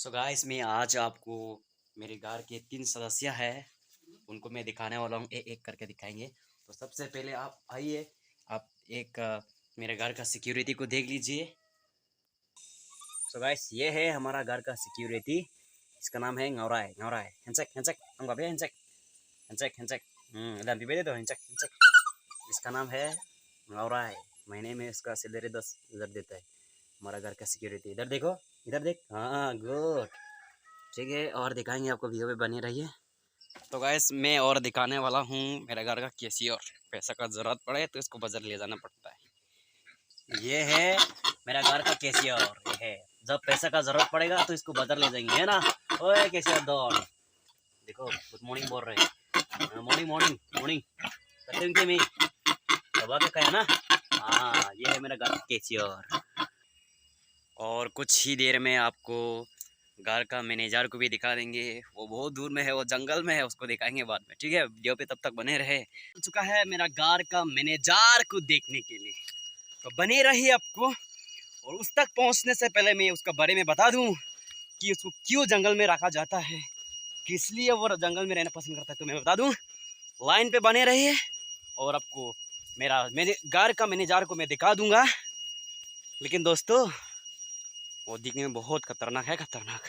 So guys मैं आज आपको मेरे घर के 3 सदस्य हैं उनको मैं दिखाने वाला हूँ। एक एक करके दिखाएंगे। तो सबसे पहले आप आइए, आप एक मेरे घर का सिक्योरिटी को देख लीजिए। सो गाइस ये है हमारा घर का सिक्योरिटी। इसका नाम है ngौराय। ngौराय हैंचेक हैंचेक अंग बाबे हैंचेक हैंचेक हैंचेक dan pibede तो हैंचेक हैंचेक। इसका नाम है ngौराय। महीने में इसका सैलरी 10,000 देता है हमारा घर का सिक्योरिटी। इधर देखो, इधर देख। हाँ गुड, ठीक है। और दिखाएंगे आपको, वीडियो पे बने रहिए। तो गाइस मैं और दिखाने वाला हूँ मेरा घर का कैशियर। पैसा का ज़रूरत पड़े तो इसको बाजार ले जाना पड़ता है। ये है मेरा घर का कैशियर। ये है, जब पैसा का ज़रूरत पड़ेगा तो इसको बाजार ले जाएंगे, है ना। ओए कैशियर डॉन, देखो गुड मॉर्निंग बोल रहे हैं। मॉर्निंग मॉर्निंग मॉर्निंग करते हैं मैं दबा के कहा ना। हाँ ये है मेरा घर का कैशियर। और कुछ ही देर में आपको घर का मैनेजर को भी दिखा देंगे। वो बहुत दूर में है, वो जंगल में है, उसको दिखाएंगे बाद में, ठीक है। वीडियो पे तब तक बने रहे। हो चुका है मेरा घर का मैनेजर को देखने के लिए, तो बने रहिए आपको। और उस तक पहुंचने से पहले मैं उसका बारे में बता दूं कि उसको क्यों जंगल में रखा जाता है, किस लिए वो जंगल में रहना पसंद करता है, तो मैं बता दूं। लाइन पे बने रहिए और आपको मेरे घर का मैनेजर को मैं दिखा दूंगा। लेकिन दोस्तों वो दिखने में बहुत खतरनाक है, खतरनाक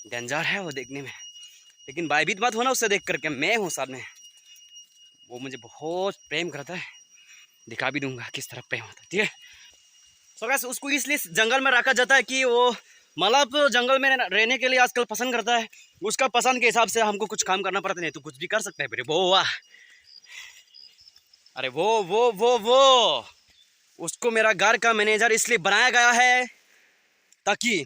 डेंजर है वो देखने में। लेकिन भयभीत मत होना उससे देख करके, मैं हूँ साथ में। वो मुझे बहुत प्रेम करता है, दिखा भी दूंगा किस तरह प्रेम होता है, ठीक है। सो गाइस उसको इसलिए जंगल में रखा जाता है कि वो मतलब जंगल में रहने के लिए आजकल पसंद करता है। उसका पसंद के हिसाब से हमको कुछ काम करना पड़ता, नहीं तो कुछ भी कर सकते हैं। वो वाह, अरे वो उसको मेरा घर का मैनेजर इसलिए बनाया गया है ताकि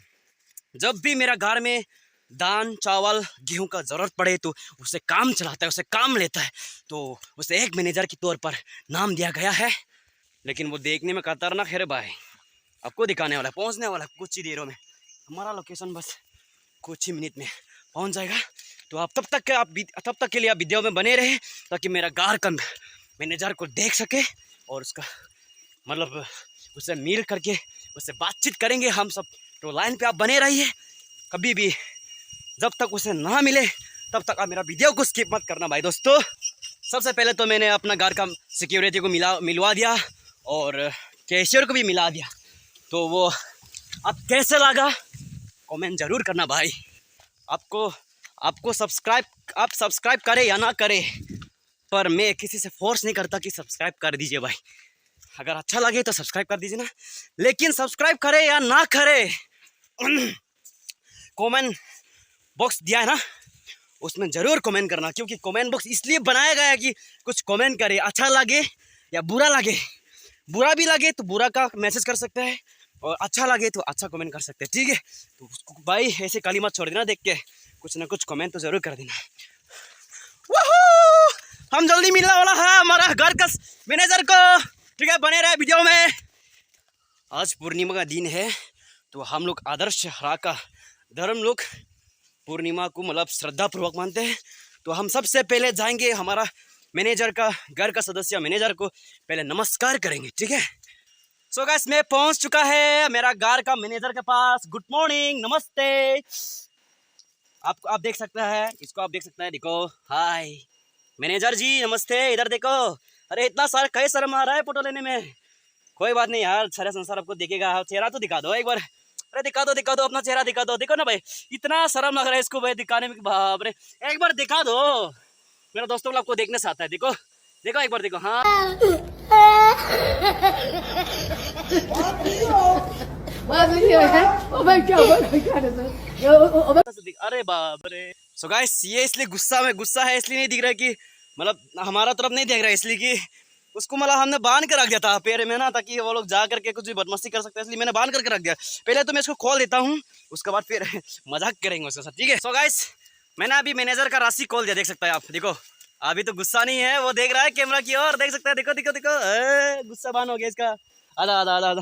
जब भी मेरा घर में दाल चावल गेहूं का ज़रूरत पड़े तो उसे काम चलाता है, उसे काम लेता है। तो उसे एक मैनेजर के तौर पर नाम दिया गया है। लेकिन वो देखने में खतरनाक है रे भाई। आपको दिखाने वाला है, पहुंचने वाला है कुछ ही देरों में। हमारा लोकेशन बस कुछ ही मिनट में पहुंच जाएगा। तो आप तब तक के लिए आप वीडियो में बने रहे ताकि मेरा घर का मैनेजर को देख सके और उसका मतलब उससे मिल करके उससे बातचीत करेंगे हम सब। तो लाइन पे आप बने रहिए, कभी भी जब तक उसे ना मिले तब तक आप मेरा वीडियो को स्किप मत करना भाई दोस्तों। सबसे पहले तो मैंने अपना घर का सिक्योरिटी को मिलवा दिया और कैशियर को भी मिला दिया। तो वो अब कैसे लगा कमेंट ज़रूर करना भाई। आपको सब्सक्राइब करें या ना करें, पर मैं किसी से फोर्स नहीं करता कि सब्सक्राइब कर दीजिए भाई। अगर अच्छा लगे तो सब्सक्राइब कर दीजिए ना। लेकिन सब्सक्राइब करें या ना करें, कमेंट बॉक्स दिया है ना, उसमें ज़रूर कमेंट करना। क्योंकि कमेंट बॉक्स इसलिए बनाया गया है कि कुछ कमेंट करे, अच्छा लगे या बुरा लगे। बुरा भी लगे तो बुरा का मैसेज कर सकते हैं और अच्छा लगे तो अच्छा कमेंट कर सकते हैं, ठीक है। तो उसको भाई ऐसे काली मत छोड़ देना, देख के कुछ ना कुछ कमेंट तो ज़रूर कर देना। हम जल्दी मिलने वाला है हमारा घर का मैनेजर को, ठीक है। बने रहे वीडियो में। आज पूर्णिमा का दिन है, तो हम लोग आदर्श हरा का धर्म लोग पूर्णिमा को मतलब श्रद्धा पूर्वक मानते हैं। तो हम सबसे पहले जाएंगे हमारा मैनेजर का, घर का सदस्य मैनेजर को पहले नमस्कार करेंगे, ठीक है। सो गाइस मैं पहुंच चुका है मेरा घर का मैनेजर के पास। गुड मॉर्निंग, नमस्ते। आप देख सकते हैं, इसको आप देख सकते हैं, देखो। हाय मैनेजर जी नमस्ते, इधर देखो। अरे इतना सारा कई शर्म आ रहा है फोटो लेने में। कोई बात नहीं यार, सारा संसार आपको देखेगा। चेहरा तो दिखा दो एक बार। अरे दिखा दो अपना चेहरा दिखा दो। देखो ना भाई, इतना शर्म लग रहा है इसको भाई दिखाने में, बाप रे। एक बार दिखा दो, मेरा दोस्तों को आपको देखने से आता है। देखो देखो एक बार देखो। हाँ अरे बाप रे। सो गाइस ये इसलिए गुस्सा है, इसलिए नहीं दिख रहा है कि मतलब हमारा तरफ नहीं देख रहा है, इसलिए कि उसको मतलब हमने बांध के रख दिया था पैर में ना, ताकि वो लोग जा करके कुछ भी बदमाशी कर सकते हैं, इसलिए मैंने बांध करके रख दिया। पहले तो मैं इसको खोल देता हूँ, उसके बाद फिर मजाक करेंगे उसके साथ, ठीक है। सो गाइस मैंने अभी मैनेजर का राशि खोल दिया, देख सकते हैं आप। देखो अभी तो गुस्सा नहीं है, वो देख रहा है कैमरा की ओर, देख सकते हैं। देखो देखो देखो, गुस्सा बान हो गया इसका। आधा आधा आधा आधा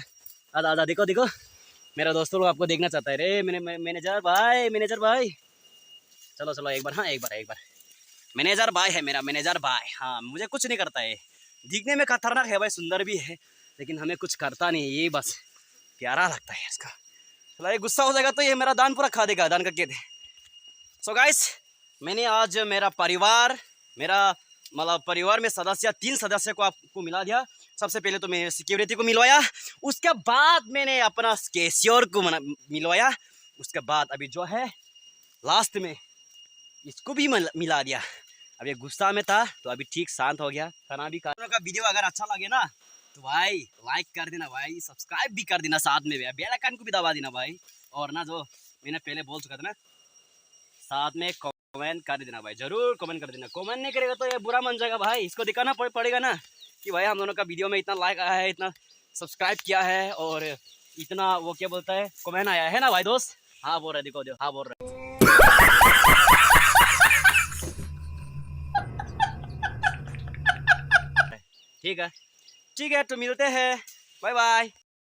आधा आधा, देखो देखो। मेरा दोस्तों लोग आपको देखना चाहता है रे मैनेजर भाई। चलो चलो एक बार, हाँ एक बार। मैनेजर भाई है मेरा, मैनेजर भाई। हाँ मुझे कुछ नहीं करता है, दिखने में खतरनाक है भाई, सुंदर भी है, लेकिन हमें कुछ करता नहीं है, ये बस प्यारा लगता है इसका। ये गुस्सा हो जाएगा तो ये मेरा दान पूरा खा देगा, दान करके दे। सो गाइस, मैंने आज मेरा परिवार में सदस्य 3 सदस्य को आपको मिला दिया। सबसे पहले तो मैंने सिक्योरिटी को मिलवाया, उसके बाद मैंने अपना कैशियर को मिलवाया, उसके बाद अभी जो है लास्ट में इसको भी मिला दिया। अब ये गुस्सा में था तो अभी ठीक शांत हो गया, खाना भी खा। का वीडियो अगर अच्छा लगे ना तो भाई लाइक कर देना भाई, सब्सक्राइब भी कर देना, साथ में बेल आइकन को भी दबा देना भाई। और ना जो मैंने पहले बोल चुका था ना, साथ में कमेंट कर देना भाई, जरूर कमेंट कर देना। कमेंट नहीं करेगा तो ये बुरा मान जाएगा भाई, इसको दिखाना पड़ेगा ना कि भाई हम दोनों का वीडियो में इतना लाइक आया है, इतना सब्सक्राइब किया है और इतना वो क्या बोलता है कमेंट आया है ना भाई दोस्त। हाँ बोल रहे, देखो हाँ बोल रहे। ठीक है तो मिलते हैं, बाय बाय।